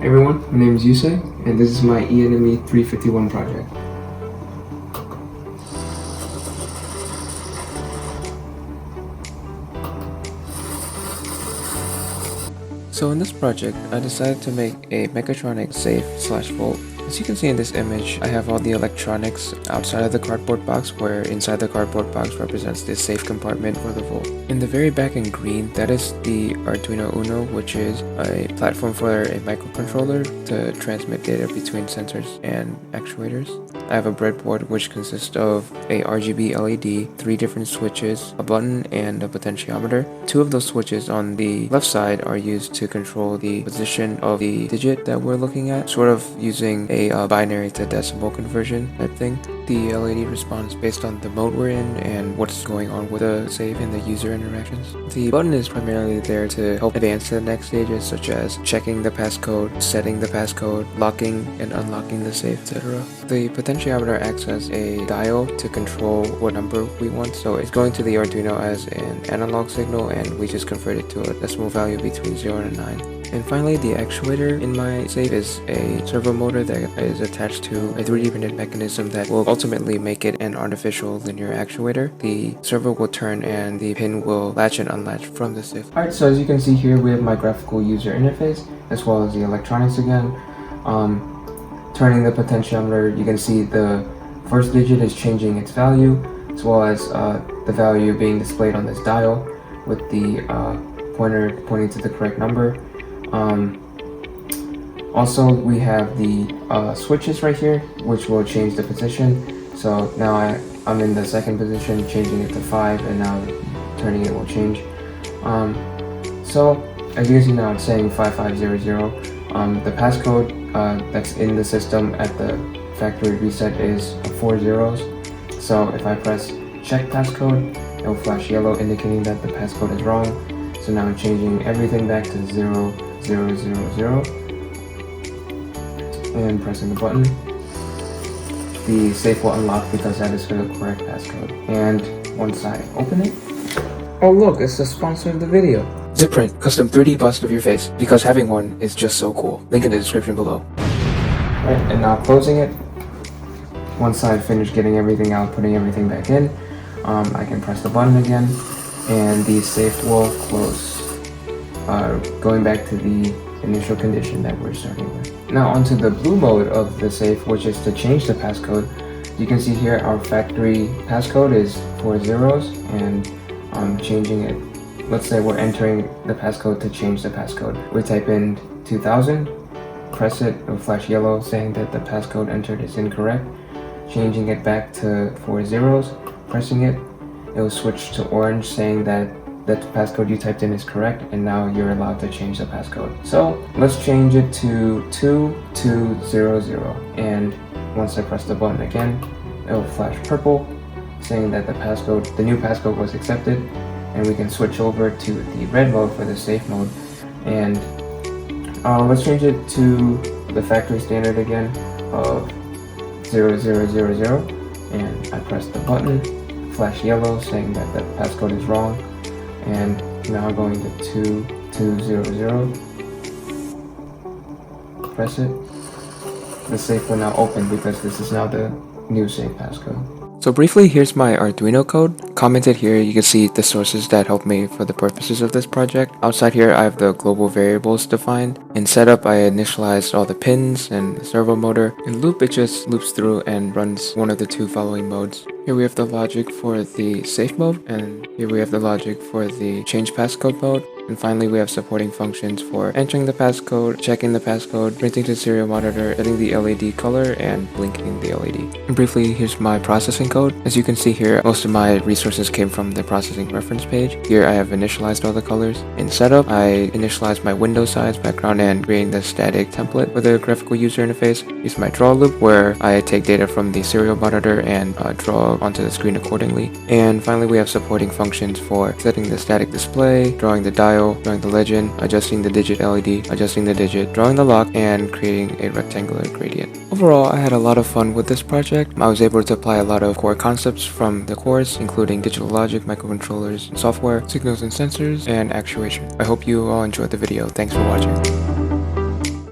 Hey everyone, my name is Yusei, and this is my ENME 351 project. So in this project, I decided to make a Mechatronic safe/vault. As you can see in this image, I have all the electronics outside of the cardboard box, where inside the cardboard box represents the safe compartment for the vault. In the very back in green, that is the Arduino Uno, which is a platform for a microcontroller to transmit data between sensors and actuators. I have a breadboard which consists of a RGB LED, 3 different switches, a button, and a potentiometer. 2 of those switches on the left side are used to control the position of the digit that we're looking at, sort of using a binary to decimal conversion type thing. The LED responds based on the mode we're in and what's going on with the safe and the user interactions. The button is primarily there to help advance to the next stages, such as checking the passcode, setting the passcode, locking and unlocking the safe, etc. The potentiometer acts as a dial to control what number we want, so it's going to the Arduino as an analog signal and we just convert it to a decimal value between 0 and 9. And finally, the actuator in my safe is a servo motor that is attached to a 3D printed mechanism that will ultimately make it an artificial linear actuator. The servo will turn and the pin will latch and unlatch from the safe. Alright, so as you can see here, we have my graphical user interface as well as the electronics again. Turning the potentiometer, you can see the first digit is changing its value, as well as the value being displayed on this dial with the pointer pointing to the correct number. Also, we have the switches right here, which will change the position. So now I'm in the second position, changing it to 5, and now turning it will change. So as you can see now, it's saying 5500. The passcode that's in the system at the factory reset is 4 zeros. So if I press check passcode, it will flash yellow indicating that the passcode is wrong. So now I'm changing everything back to 0, 0, 0, 0, and pressing the button. The safe will unlock because that is the correct passcode. And once I open it, oh look, it's the sponsor of the video. ZipPrint, custom 3D bust of your face, because having one is just so cool. Link in the description below. Alright, and now closing it. Once I finish getting everything out, putting everything back in, I can press the button again, and the safe will close, going back to the initial condition that we're starting with. Now onto the blue mode of the safe, which is to change the passcode. You can see here our factory passcode is 4 zeros, and I'm changing it. Let's say we're entering the passcode to change the passcode. We type in 2000, press it, will flash yellow saying that the passcode entered is incorrect. Changing it back to 4 zeros, pressing it, it will switch to orange saying that the passcode you typed in is correct, and now you're allowed to change the passcode. So let's change it to 2200, and once I press the button again, it will flash purple saying that the new passcode was accepted, and we can switch over to the red mode for the safe mode. And let's change it to the factory standard again of 0000, and I press the button, flash yellow saying that the passcode is wrong, and now going to 2200, press it. The safe will now open because this is now the new safe passcode. So briefly, here's my Arduino code. Commented here, you can see the sources that help me for the purposes of this project. Outside here, I have the global variables defined. In setup, I initialized all the pins and the servo motor. In loop, it just loops through and runs one of the 2 following modes. Here we have the logic for the safe mode, and here we have the logic for the change passcode mode. And finally, we have supporting functions for entering the passcode, checking the passcode, printing to serial monitor, setting the LED color, and blinking the LED. And briefly, here's my processing code. As you can see here, most of my resources came from the processing reference page. Here I have initialized all the colors. In setup, I initialized my window size, background, and creating the static template for the graphical user interface. Use my draw loop where I take data from the serial monitor and draw onto the screen accordingly. And finally, we have supporting functions for setting the static display, drawing the dial, drawing the legend, adjusting the digit LED, adjusting the digit, drawing the lock, and creating a rectangular gradient. Overall, I had a lot of fun with this project. I was able to apply a lot of core concepts from the course, including digital logic, microcontrollers, software, signals and sensors, and actuation. I hope you all enjoyed the video. Thanks for watching.